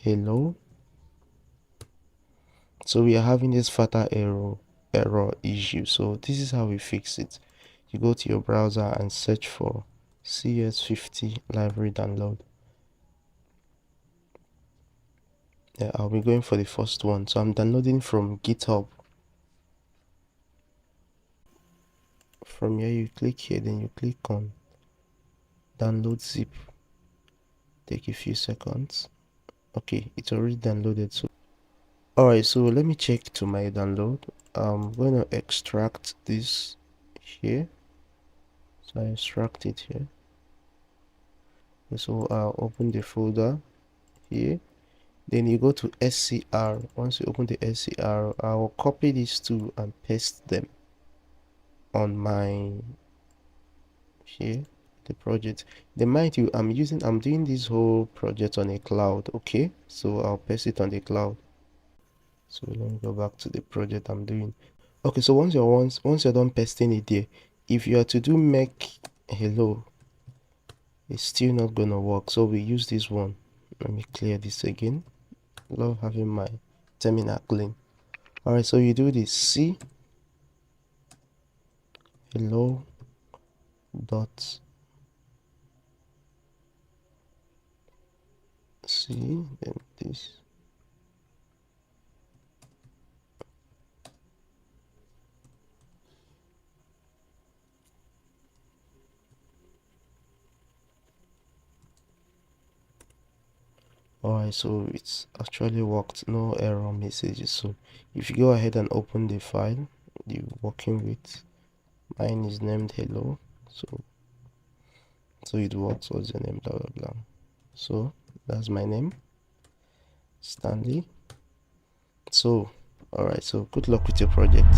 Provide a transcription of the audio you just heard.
hello. So we are having this fatal error issue. So this is how we fix it. You go to your browser and search for cs50 library download. Yeah, I'll be going for the first one. So I'm downloading from GitHub. From here you click here, then you click on download zip. Take a few seconds. Okay, it's already downloaded. So alright, so let me check to my download. I'm going to extract this here. So I extract it here. So I'll open the folder here. Then you go to SCR. Once you open the SCR, I'll copy these two and paste them on my here the project. Then mind you, I'm doing this whole project on a cloud. Okay, so I'll paste it on the cloud. So let me go back to the project I'm doing. Okay, so once you're done pasting it there, if you are to do make hello, it's still not gonna work. So we use this one. Let me clear this again. Love having my terminal clean. Alright, so you do this c hello dot c, then this. Alright, so it's actually worked, no error messages. So if you go ahead and open the file you're working with, mine is named hello, so it works. What's your name? Blah blah blah. So that's my name, Stanley. So alright, so good luck with your project.